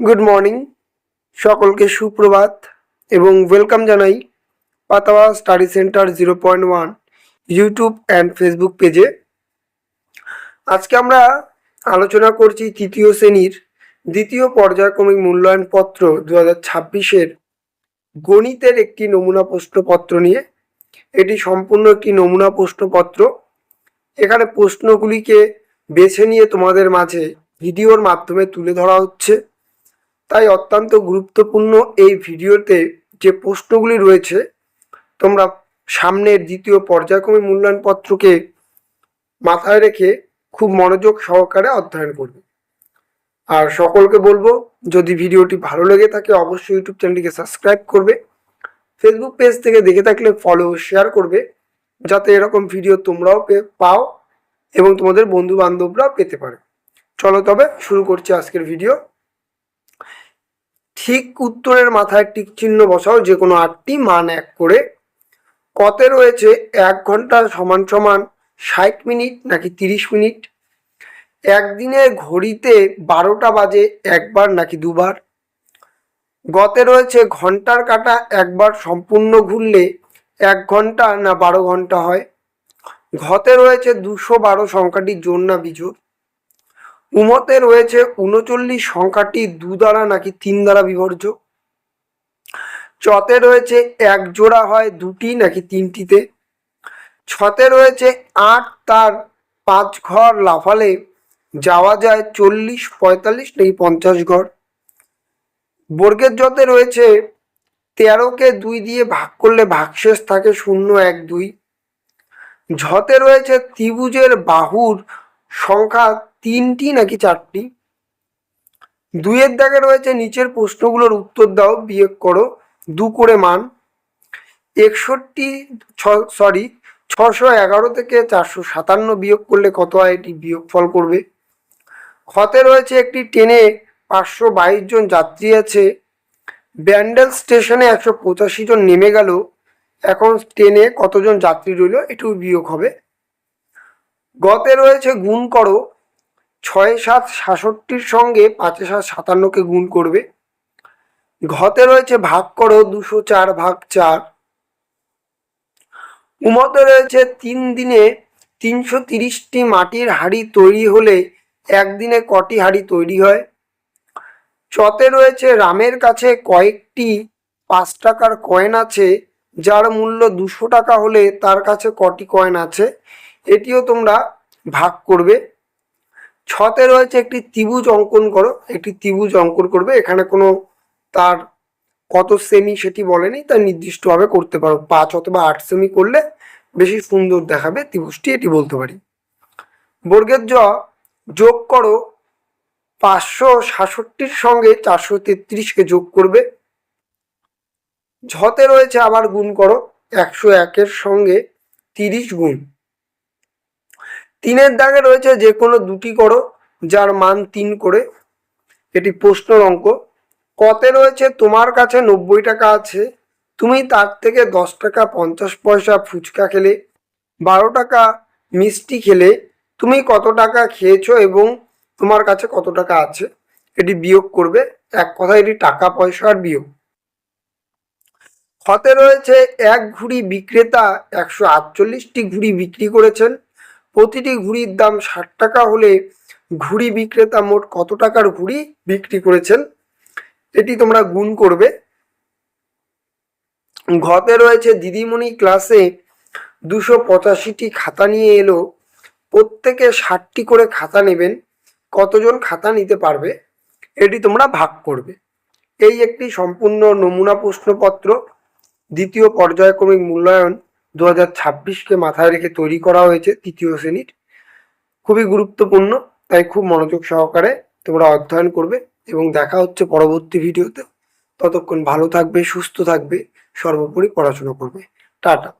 Good morning, সকলকে সুপ্রভাত এবং ওয়েলকাম জানাই পাতাওয়া study centre 0.1 YouTube and Facebook পেজে। আজকে আমরা আলোচনা করছি তৃতীয় শ্রেণীর দ্বিতীয় পর্যায়ক্রমিক মূল্যায়ন পত্র 2026-এর গণিতের একটি নমুনা প্রশ্নপত্র নিয়ে। এটি সম্পূর্ণ একটি নমুনা প্রশ্নপত্র। এখানে প্রশ্নগুলিকে বেছে নিয়ে তোমাদের মাঝে ভিডিওর মাধ্যমে তুলে ধরা হচ্ছে। তাই অত্যন্ত গুরুত্বপূর্ণ এই ভিডিওতে যে প্রশ্নগুলি রয়েছে তোমরা সামনের দ্বিতীয় পর্যায়ক্রমিক মূল্যায়ন পত্রকে মাথায় রেখে খুব মনোযোগ সহকারে অধ্যয়ন করবে। আর সকলকে বলবো, যদি ভিডিওটি ভালো লেগে থাকে অবশ্যই ইউটিউব চ্যানেলটিকে সাবস্ক্রাইব করবে, ফেসবুক পেজ থেকে দেখে থাকলে ফলো শেয়ার করবে, যাতে এরকম ভিডিও তোমরাও পাও এবং তোমাদের বন্ধু বান্ধবরাও পেতে পারে। চলো তবে শুরু করছি আজকের ভিডিও। ঠিক উত্তরের মাথায় টিক চিহ্ন বসাও, যে কোনো 8টি মান 1 করে। কতে রয়েছে 1 ঘন্টা সমান সমান 60 মিনিট নাকি 30 মিনিট? একদিনে ঘড়িতে 12টা বাজে একবার নাকি দুবার? গতে রয়েছে ঘন্টার কাঁটা একবার সম্পূর্ণ ঘুরলে 1 ঘন্টা না 12 ঘন্টা হয়? ঘতে রয়েছে 212 সংখ্যাটি জোড় না বিজোড়? উমতে রয়েছে 39 সংখ্যাটি 2 দ্বারা নাকি 3 দ্বারা বিভাজ্য? চতে রয়েছে 1 জোড়া হয় 2টি নাকি 3টিতে? ছতে রয়েছে 8 তার 5 ঘর লাফালে যাওয়া যায় 40, 45 নাকি 50 ঘর? বর্গের জতে রয়েছে 13কে 2 দিয়ে ভাগ করলে ভাগশেষ থাকে 0, 1, 2। ঝতে রয়েছে ত্রিভুজের বাহুর সংখ্যা 3টি নাকি 4টি? 2-এর দাগে রয়েছে নিচের প্রশ্নগুলোর উত্তর দাও, বিয়োগ করো 2 করে মান। 611 থেকে 457 বিয়োগ করলে কত হয়, এটি বিয়োগফল করবে। খতে রয়েছে একটি ট্রেনে 522 জন যাত্রী আছে, ব্যান্ডেল স্টেশনে 185 জন নেমে গেল, এখন ট্রেনে কতজন যাত্রী রইল, এটিও বিয়োগ হবে। গতে রয়েছে গুণ করো 6 7 66-র সঙ্গে 5 7 57-কে গুণ করবে। ঘতে রয়েছে ভাগ করো 204 ভাগ 4। উমতে রয়েছে 3 দিনে 330টি মাটির হাঁড়ি তৈরি হলে একদিনে কটি হাঁড়ি তৈরি হয়? চতে রয়েছে রামের কাছে কয়েকটি 5 টাকার কয়েন আছে, যার মূল্য 200 টাকা হলে তার কাছে কটি কয়েন আছে, এটিও তোমরা ভাগ করবে। ছতে রয়েছে একটি ত্রিভুজ অঙ্কন করো, একটি ত্রিভুজ অঙ্কন করবে। এখানে কোনো তার কত সেমি সেটি বলেনি, তাই নির্দিষ্টভাবে করতে পারো। 5 অথবা 8 সেমি করলে বেশি সুন্দর দেখাবে ত্রিভুজটি, এটি বলতে পারি। বর্গের জ যোগ করো 566-র সঙ্গে 433-কে যোগ করবে। ঝতে রয়েছে আবার গুণ করো 101-এর সঙ্গে 30 গুণ। 3-এর দাগে রয়েছে যে কোনো দুটি করো যার মান 3 করে, এটি প্রশ্নের অঙ্ক। কতে রয়েছে তোমার কাছে 90 টাকা আছে, তুমি তার থেকে 10 টাকা 50 পয়সা ফুচকা খেলে, 12 টাকা মিষ্টি খেলে, তুমি কত টাকা খেয়েছো এবং তোমার কাছে কত টাকা আছে, এটি বিয়োগ করবে। এক কথা এটি টাকা পয়সার বিয়োগ। খতে রয়েছে এক ঘুড়ি বিক্রেতা 148টি ঘুড়ি বিক্রি করেছেন, প্রতিটি ঘুড়ির দাম 60 টাকা হলে ঘুড়ি বিক্রেতা মোট কত টাকার ঘুড়ি বিক্রি করেছেন, এটি তোমরা গুণ করবে। ঘতে রয়েছে দিদিমণি ক্লাসে 285টি খাতা নিয়ে এলো, প্রত্যেকে 60টি করে খাতা নেবেন, কতজন খাতা নিতে পারবে, এটি তোমরা ভাগ করবে। এই একটি সম্পূর্ণ নমুনা প্রশ্নপত্র দ্বিতীয় পর্যায়ক্রমিক মূল্যায়ন 2026-কে মাথায় রেখে তৈরি করা হয়েছে তৃতীয় শ্রেণীর। খুবই গুরুত্বপূর্ণ, তাই খুব মনোযোগ সহকারে তোমরা অধ্যয়ন করবে এবং দেখা হচ্ছে পরবর্তী ভিডিওতে। ততক্ষণ ভালো থাকবে, সুস্থ থাকবে, সর্বোপরি পড়াশোনা করবে। টাটা।